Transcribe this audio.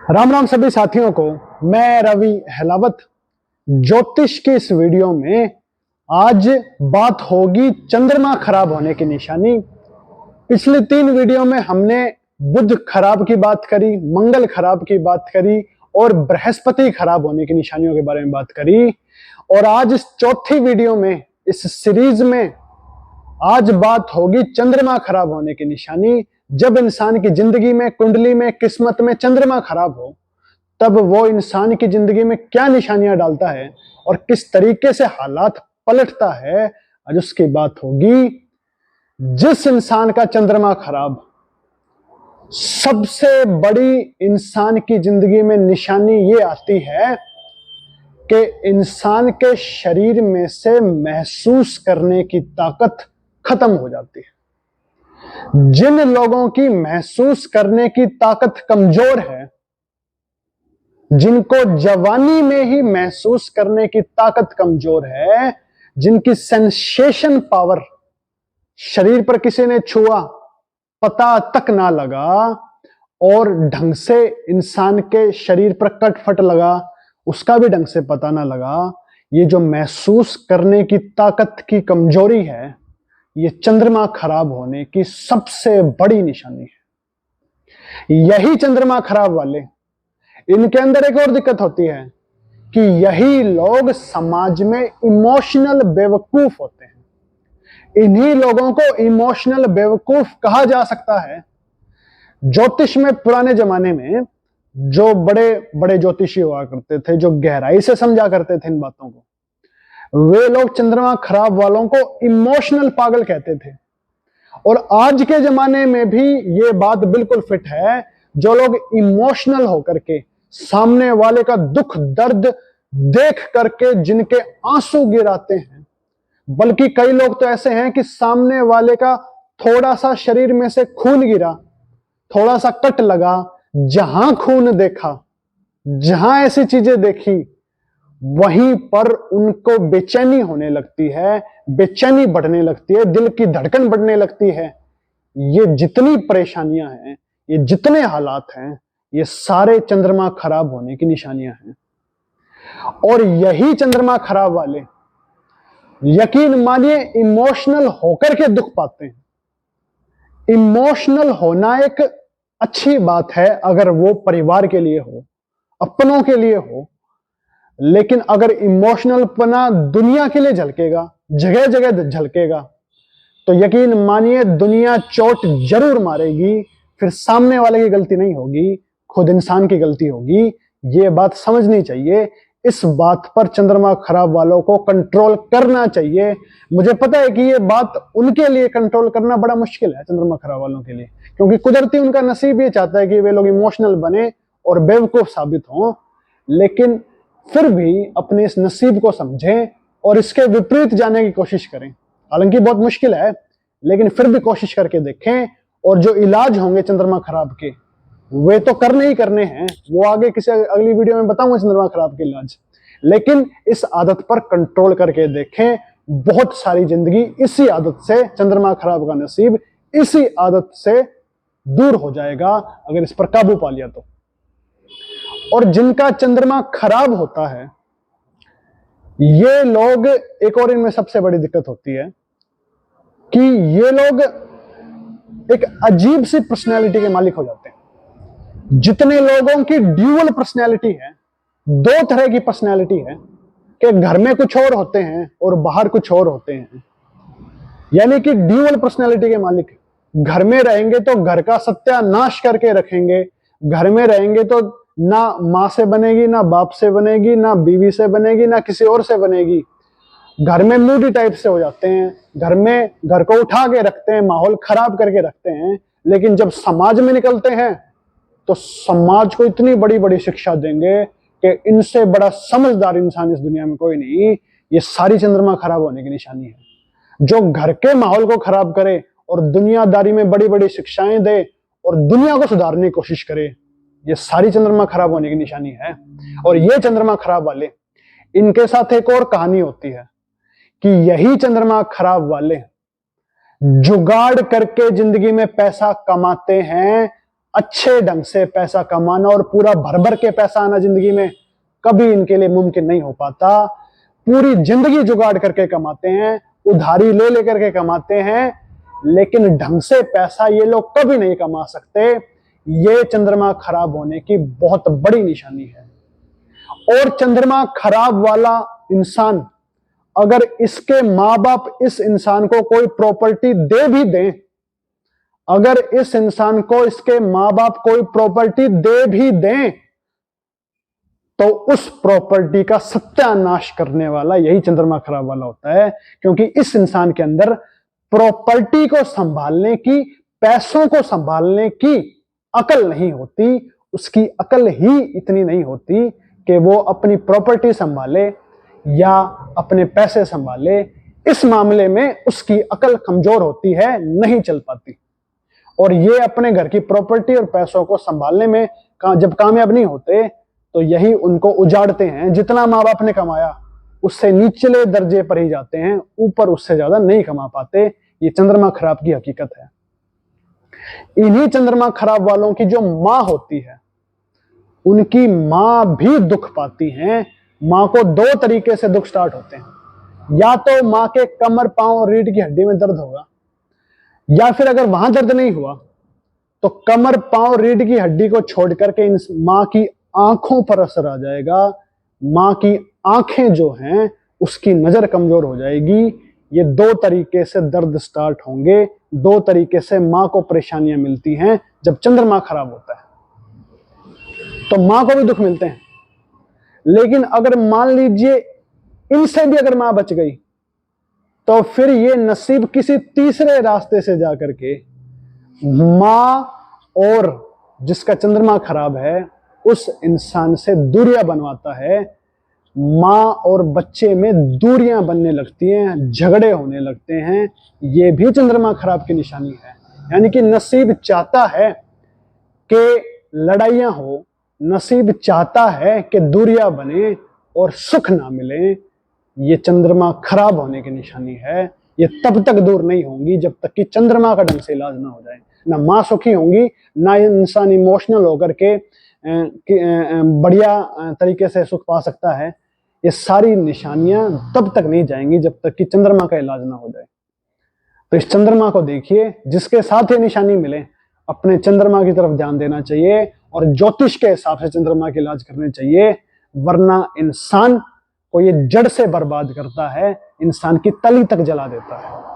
राम राम सभी साथियों को। मैं रवि हलावत ज्योतिष के इस वीडियो में आज बात होगी चंद्रमा खराब होने की निशानी। पिछले 3 वीडियो में हमने बुध खराब की बात करी, मंगल खराब की बात करी और बृहस्पति खराब होने की निशानियों के बारे में बात करी। और आज इस चौथी वीडियो में, इस सीरीज में आज बात होगी चंद्रमा खराब होने की निशानी। जब इंसान की जिंदगी में, कुंडली में, किस्मत में चंद्रमा खराब हो, तब वो इंसान की जिंदगी में क्या निशानियां डालता है और किस तरीके से हालात पलटता है, आज उसकी बात होगी। जिस इंसान का चंद्रमा खराब, सबसे बड़ी इंसान की जिंदगी में निशानी ये आती है कि इंसान के शरीर में से महसूस करने की ताकत खत्म हो जाती है। जिन लोगों की महसूस करने की ताकत कमजोर है, जिनको जवानी में ही महसूस करने की ताकत कमजोर है, जिनकी सेंसेशन पावर, शरीर पर किसी ने छुआ पता तक ना लगा और ढंग से इंसान के शरीर पर कटफट लगा उसका भी ढंग से पता ना लगा, ये जो महसूस करने की ताकत की कमजोरी है, ये चंद्रमा खराब होने की सबसे बड़ी निशानी है। यही चंद्रमा खराब वाले, इनके अंदर एक और दिक्कत होती है कि यही लोग समाज में इमोशनल बेवकूफ होते हैं। इन्हीं लोगों को इमोशनल बेवकूफ कहा जा सकता है। ज्योतिष में पुराने जमाने में जो बड़े बड़े ज्योतिषी हुआ करते थे, जो गहराई से समझा करते थे इन बातों को, वे लोग चंद्रमा खराब वालों को इमोशनल पागल कहते थे। और आज के जमाने में भी ये बात बिल्कुल फिट है। जो लोग इमोशनल होकर के सामने वाले का दुख दर्द देख करके जिनके आंसू गिराते हैं, बल्कि कई लोग तो ऐसे हैं कि सामने वाले का थोड़ा सा शरीर में से खून गिरा, थोड़ा सा कट लगा, जहां खून देखा, जहां ऐसी चीजें देखी, वहीं पर उनको बेचैनी होने लगती है, बेचैनी बढ़ने लगती है, दिल की धड़कन बढ़ने लगती है। ये जितनी परेशानियां हैं, ये जितने हालात हैं, ये सारे चंद्रमा खराब होने की निशानियां हैं। और यही चंद्रमा खराब वाले, यकीन मानिए, इमोशनल होकर के दुख पाते हैं। इमोशनल होना एक अच्छी बात है अगर वो परिवार के लिए हो, अपनों के लिए हो, लेकिन अगर इमोशनल पना दुनिया के लिए झलकेगा, जगह जगह झलकेगा, तो यकीन मानिए दुनिया चोट जरूर मारेगी। फिर सामने वाले की गलती नहीं होगी, खुद इंसान की गलती होगी। ये बात समझनी चाहिए। इस बात पर चंद्रमा खराब वालों को कंट्रोल करना चाहिए। मुझे पता है कि ये बात उनके लिए कंट्रोल करना बड़ा मुश्किल है, चंद्रमा खराब वालों के लिए, क्योंकि कुदरती उनका नसीब ये चाहता है कि वे लोग इमोशनल बने और बेवकूफ साबित हों। लेकिन फिर भी अपने इस नसीब को समझें और इसके विपरीत जाने की कोशिश करें। हालांकि बहुत मुश्किल है, लेकिन फिर भी कोशिश करके देखें। और जो इलाज होंगे चंद्रमा खराब के, वे तो करने ही करने हैं, वो आगे किसी अगली वीडियो में बताऊंगा चंद्रमा खराब के इलाज। लेकिन इस आदत पर कंट्रोल करके देखें। बहुत सारी जिंदगी इसी आदत से, चंद्रमा खराब का नसीब इसी आदत से दूर हो जाएगा अगर इस पर काबू पा लिया तो। और जिनका चंद्रमा खराब होता है, ये लोग, एक और इनमें सबसे बड़ी दिक्कत होती है कि ये लोग एक अजीब सी पर्सनैलिटी के मालिक हो जाते हैं। जितने लोगों की ड्यूअल पर्सनैलिटी है, 2 तरह की पर्सनैलिटी है, कि घर में कुछ और होते हैं और बाहर कुछ और होते हैं, यानी कि ड्यूअल पर्सनैलिटी के मालिक। घर में रहेंगे तो घर का सत्यानाश करके रखेंगे, घर में रहेंगे तो ना मां से बनेगी, ना बाप से बनेगी, ना बीवी से बनेगी, ना किसी और से बनेगी। घर में मूडी टाइप से हो जाते हैं, घर में घर को उठा के रखते हैं, माहौल खराब करके रखते हैं। लेकिन जब समाज में निकलते हैं तो समाज को इतनी बड़ी बड़ी शिक्षा देंगे कि इनसे बड़ा समझदार इंसान इस दुनिया में कोई नहीं। ये सारी चंद्रमा खराब होने की निशानी है। जो घर के माहौल को खराब करे और दुनियादारी में बड़ी बड़ी शिक्षाएं दे और दुनिया को सुधारने की कोशिश करे, ये सारी चंद्रमा खराब होने की निशानी है। और ये चंद्रमा खराब वाले, इनके साथ एक और कहानी होती है कि यही चंद्रमा खराब वाले जुगाड़ करके जिंदगी में पैसा कमाते हैं अच्छे ढंग से पैसा कमाना और पूरा भर भर के पैसा आना जिंदगी में कभी इनके लिए मुमकिन नहीं हो पाता। पूरी जिंदगी जुगाड़ करके कमाते हैं, उधारी ले लेकर के कमाते हैं, लेकिन ढंग से पैसा ये लोग कभी नहीं कमा सकते। ये चंद्रमा खराब होने की बहुत बड़ी निशानी है। और चंद्रमा खराब वाला इंसान, अगर इसके माँ बाप इस इंसान को कोई प्रॉपर्टी दे भी दें, अगर इस इंसान को इसके माँ बाप कोई प्रॉपर्टी दे भी दें, तो उस प्रॉपर्टी का सत्यानाश करने वाला यही चंद्रमा खराब वाला होता है। क्योंकि इस इंसान के अंदर प्रॉपर्टी को संभालने की, पैसों को संभालने की अकल नहीं होती। उसकी अकल ही इतनी नहीं होती कि वो अपनी प्रॉपर्टी संभाले या अपने पैसे संभाले। इस मामले में उसकी अकल कमजोर होती है, नहीं चल पाती। और ये अपने घर की प्रॉपर्टी और पैसों को संभालने में जब कामयाब नहीं होते, तो यही उनको उजाड़ते हैं। जितना माँ बाप ने कमाया उससे निचले दर्जे पर ही जाते हैं, ऊपर उससे ज्यादा नहीं कमा पाते। ये चंद्रमा खराब की हकीकत है। इन्हीं चंद्रमा खराब वालों की जो माँ होती है, उनकी माँ भी दुख पाती हैं। माँ को दो तरीके से दुख स्टार्ट होते हैं। या तो माँ के कमर, पांव, रीढ़ की हड्डी में दर्द होगा, या फिर अगर वहां दर्द नहीं हुआ तो कमर, पांव, रीढ़ की हड्डी को छोड़ करके इन माँ की आंखों पर असर आ जाएगा। माँ की आंखें जो हैं उसकी नजर कमजोर हो जाएगी। ये दो तरीके से दर्द स्टार्ट होंगे, दो तरीके से माँ को परेशानियां मिलती हैं जब चंद्रमा खराब होता है। तो माँ को भी दुख मिलते हैं। लेकिन अगर मान लीजिए इनसे भी अगर माँ बच गई, तो फिर ये नसीब किसी तीसरे रास्ते से जाकर के माँ और जिसका चंद्रमा खराब है उस इंसान से दूरियां बनवाता है। माँ और बच्चे में दूरियां बनने लगती हैं, झगड़े होने लगते हैं। ये भी चंद्रमा खराब की निशानी है। यानी कि नसीब चाहता है कि लड़ाइयां हो, नसीब चाहता है कि दूरियां बने और सुख ना मिले। ये चंद्रमा खराब होने की निशानी है। ये तब तक दूर नहीं होंगी जब तक कि चंद्रमा का ढंग से इलाज ना हो जाए। ना माँ सुखी होंगी, ना इंसान इमोशनल होकर के बढ़िया तरीके से सुख पा सकता है। ये सारी निशानियां तब तक नहीं जाएंगी जब तक कि चंद्रमा का इलाज ना हो जाए। तो इस चंद्रमा को देखिए, जिसके साथ ये निशानी मिले अपने चंद्रमा की तरफ ध्यान देना चाहिए और ज्योतिष के हिसाब से चंद्रमा का इलाज करने चाहिए। वरना इंसान को ये जड़ से बर्बाद करता है, इंसान की तली तक जला देता है।